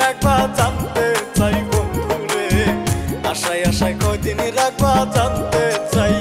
রাখবা জানতে চাই বন্ধুরে, আশায় আশায় কয়দিন রাখবা জানতে চাই।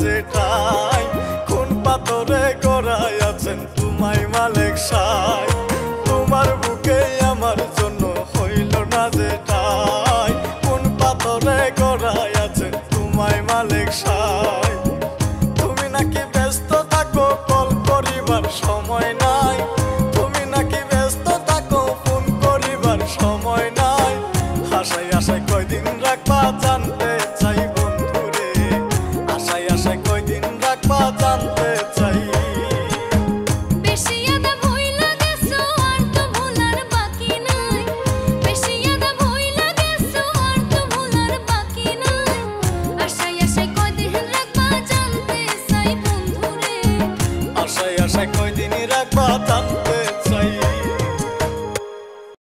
যেটাই কোন পাথরে গড়াই আছেন তোমায় মালিক সাই, তোমার বুকে আমার জন্য হইল না যেটাই, কোন পাথরে গড়াই আছেন তোমায় মালিক সাই। তুমি নাকি ব্যস্ত থাকো কল করিবার সময় নাই, তুমি নাকি ব্যস্ত থাকো ফোন করিবার সময় নাই, আশায় আশায় কয়দিন রাখবা জান